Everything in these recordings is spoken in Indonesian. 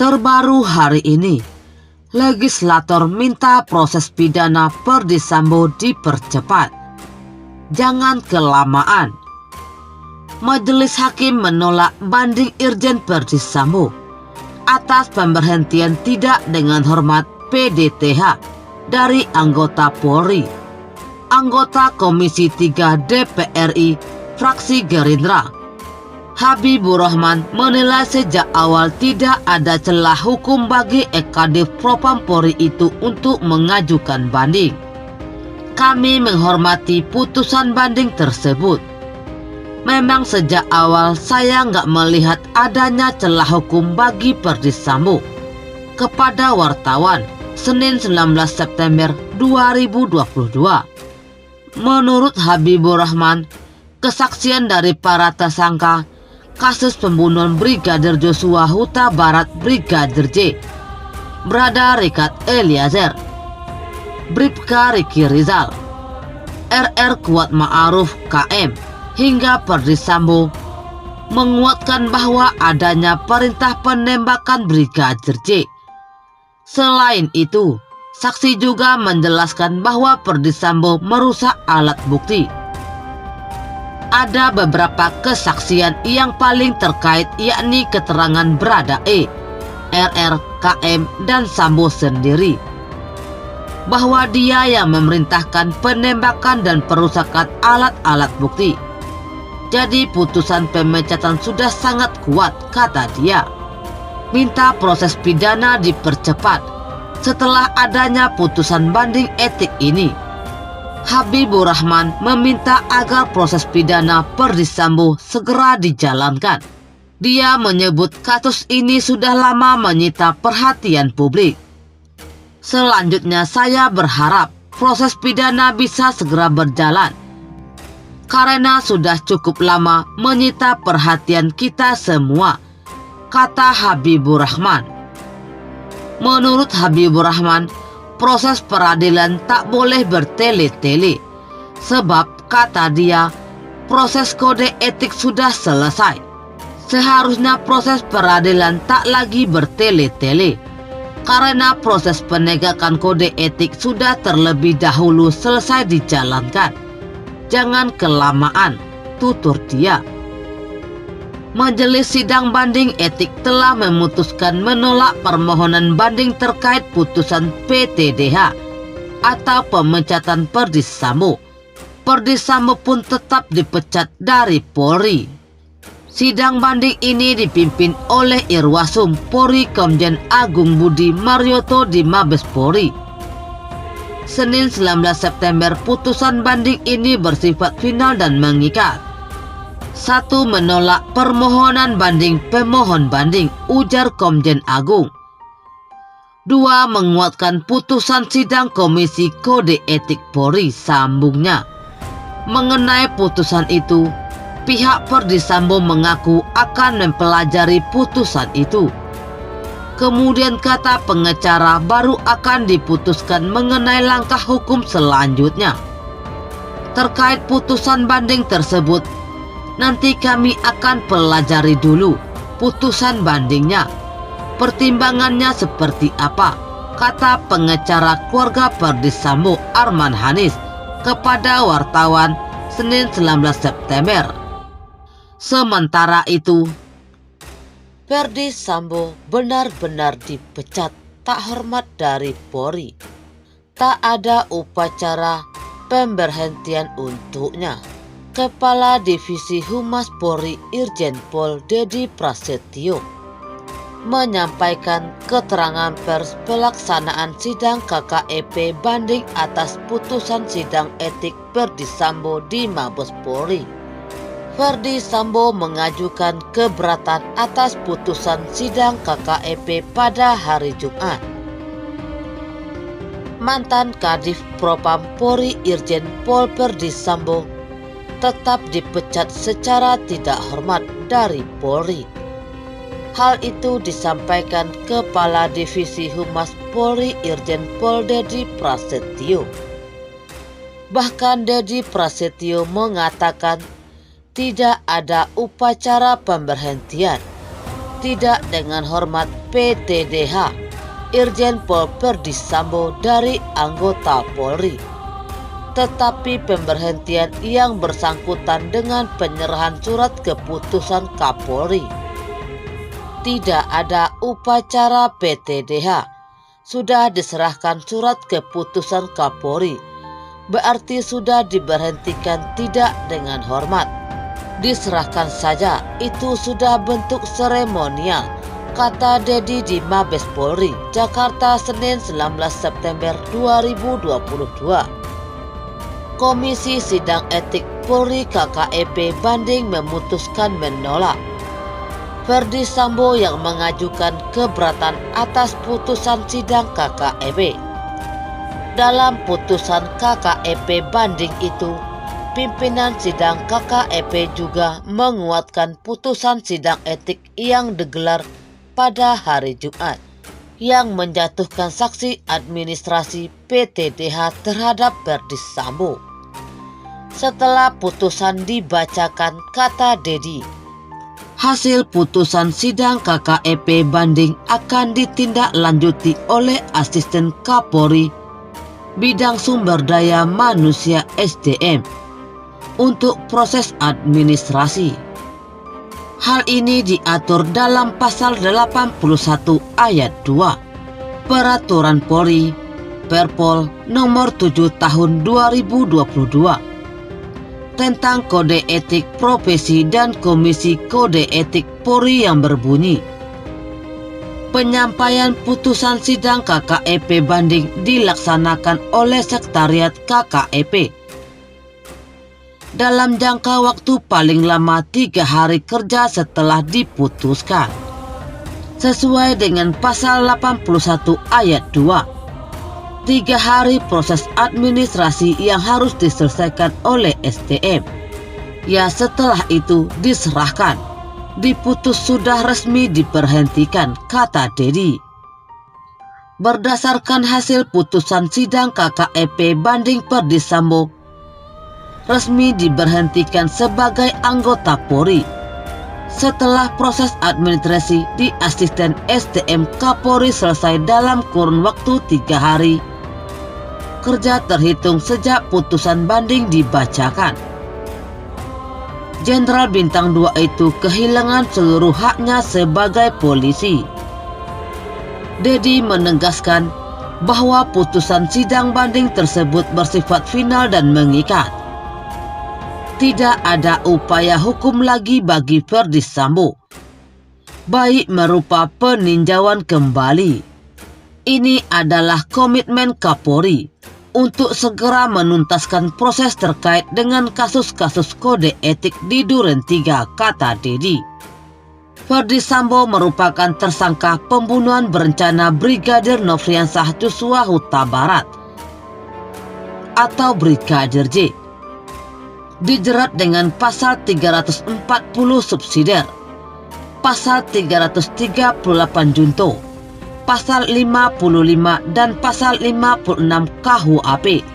Terbaru hari ini, legislator minta proses pidana Ferdy Sambo dipercepat. Jangan kelamaan. Majelis Hakim menolak banding Irjen Ferdy Sambo atas pemberhentian tidak dengan hormat PDTH dari anggota Polri. Anggota Komisi 3 DPR RI fraksi Gerindra, Habibur Rahman, menilai sejak awal tidak ada celah hukum bagi Kadif Propam Polri itu untuk mengajukan banding. Kami menghormati putusan banding tersebut. Memang sejak awal saya nggak melihat adanya celah hukum bagi Ferdy Sambo. Kepada wartawan, Senin 19 September 2022. Menurut Habibur Rahman, kesaksian dari para tersangka kasus pembunuhan Brigadir Joshua Huta Barat Brigadir J, Brada Richard Eliezer, Bribka Riki Rizal, RR Kuat Ma'aruf KM, hingga Ferdy Sambo menguatkan bahwa adanya perintah penembakan Brigadir J. Selain itu, saksi juga menjelaskan bahwa Ferdy Sambo merusak alat bukti. Ada beberapa kesaksian yang paling terkait, yakni keterangan Brada E, RR, KM, dan Sambo sendiri, bahwa dia yang memerintahkan penembakan dan perusakan alat-alat bukti. Jadi putusan pemecatan sudah sangat kuat, kata dia. Minta proses pidana dipercepat setelah adanya putusan banding etik ini. Habibur Rahman meminta agar proses pidana Ferdy Sambo segera dijalankan. Dia menyebut kasus ini sudah lama menyita perhatian publik. Selanjutnya, saya berharap proses pidana bisa segera berjalan karena sudah cukup lama menyita perhatian kita semua, kata Habibur Rahman. Menurut Habibur Rahman, proses peradilan tak boleh bertele-tele, sebab kata dia, proses kode etik sudah selesai. Seharusnya proses peradilan tak lagi bertele-tele, karena proses penegakan kode etik sudah terlebih dahulu selesai dijalankan. Jangan kelamaan, tutur dia. Majelis Sidang Banding Etik telah memutuskan menolak permohonan banding terkait putusan PTDH atau pemecatan Ferdy Sambo. Ferdy Sambo pun tetap dipecat dari Polri. Sidang banding ini dipimpin oleh Irwasum Polri Komjen Agung Budi Marioto di Mabes Polri. Senin 19 September, putusan banding ini bersifat final dan mengikat. 1. Menolak permohonan banding pemohon banding, ujar Komjen Agung. 2. Menguatkan putusan sidang Komisi Kode Etik Polri, sambungnya. Mengenai putusan itu, pihak Ferdy Sambo mengaku akan mempelajari putusan itu. Kemudian kata pengacara baru akan diputuskan mengenai langkah hukum selanjutnya. Terkait putusan banding tersebut, nanti kami akan pelajari dulu putusan bandingnya, pertimbangannya seperti apa, kata pengacara keluarga Ferdy Sambo Arman Hanis kepada wartawan Senin 19 September. Sementara itu, Ferdy Sambo benar-benar dipecat tak hormat dari Polri. Tak ada upacara pemberhentian untuknya. Kepala Divisi Humas Polri Irjen Pol Dedi Prasetyo menyampaikan keterangan pers pelaksanaan sidang KKEP banding atas putusan sidang etik Ferdy Sambo di Mabes Polri. Ferdy Sambo mengajukan keberatan atas putusan sidang KKEP pada hari Jumat. Mantan Kadif Propam Polri Irjen Pol Ferdy Sambo tetap dipecat secara tidak hormat dari Polri. Hal itu disampaikan Kepala Divisi Humas Polri Irjen Pol Dedi Prasetyo. Bahkan Dedi Prasetyo mengatakan tidak ada upacara pemberhentian. tidak dengan hormat PTDH, Irjen Pol Verdi Sambo dari anggota Polri. Tetapi pemberhentian yang bersangkutan dengan penyerahan surat keputusan Kapolri. Tidak ada upacara PTDH, sudah diserahkan surat keputusan Kapolri, berarti sudah diberhentikan tidak dengan hormat. Diserahkan saja, itu sudah bentuk seremonial, kata Dedi di Mabes Polri, Jakarta, Senin 19 September 2022. Komisi Sidang Etik Polri KKEP Banding memutuskan menolak Verdi Sambo yang mengajukan keberatan atas putusan sidang KKEP. Dalam putusan KKEP banding itu, pimpinan sidang KKEP juga menguatkan putusan sidang etik yang digelar pada hari Jumat yang menjatuhkan sanksi administrasi PTDH terhadap Verdi Sambo. Setelah putusan dibacakan, kata Dedi, hasil putusan sidang KKEP banding akan ditindaklanjuti oleh Asisten Kapolri Bidang Sumber Daya Manusia SDM untuk proses administrasi. Hal ini diatur dalam pasal 81 ayat 2 Peraturan Polri Perpol nomor 7 tahun 2022 tentang Kode Etik Profesi dan Komisi Kode Etik Polri yang berbunyi, penyampaian putusan sidang KKEP banding dilaksanakan oleh Sekretariat KKEP dalam jangka waktu paling lama 3 hari kerja setelah diputuskan, sesuai dengan pasal 81 ayat 2. 3 hari proses administrasi yang harus diselesaikan oleh SDM. Ya, setelah itu diserahkan. Diputus sudah resmi diberhentikan, kata Dedi. Berdasarkan hasil putusan sidang KKEP banding Verdi Sambo, resmi diberhentikan sebagai anggota Polri setelah proses administrasi di Asisten SDM Kapolri selesai dalam kurun waktu 3 hari kerja terhitung sejak putusan banding dibacakan. Jenderal Bintang 2 itu kehilangan seluruh haknya sebagai polisi. Dedi menegaskan bahwa putusan sidang banding tersebut bersifat final dan mengikat. Tidak ada upaya hukum lagi bagi Verdi Sambo, baik merupa peninjauan kembali. Ini adalah komitmen Kapolri untuk segera menuntaskan proses terkait dengan kasus-kasus kode etik di Duren 3, kata Dedi. Verdi Sambo merupakan tersangka pembunuhan berencana Brigadir Nofriansah Joshua Huta Barat atau Brigadir J. Dijerat dengan pasal 340 subsidiar, pasal 338 junto, pasal 55 dan pasal 56 KUHP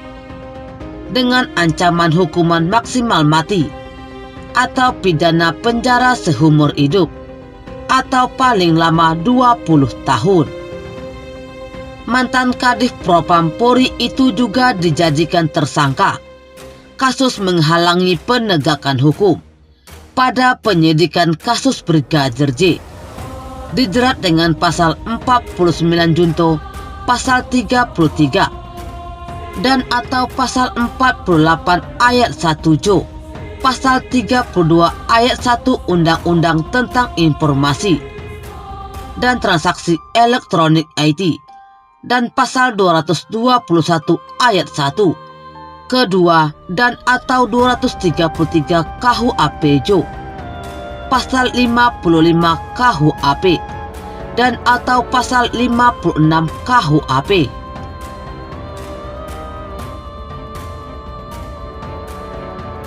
dengan ancaman hukuman maksimal mati atau pidana penjara seumur hidup atau paling lama 20 tahun. Mantan Kadif Propam Polri itu juga dijadikan tersangka kasus menghalangi penegakan hukum pada penyidikan kasus Brigadir J. Dijerat dengan pasal 49 junto, pasal 33 dan atau pasal 48 ayat 1 Jo, pasal 32 ayat 1 Undang-Undang tentang Informasi dan Transaksi Elektronik IT dan pasal 221 ayat 1 kedua dan atau 233 KUHP Jo, pasal 55 KUHP dan atau pasal 56 KUHP.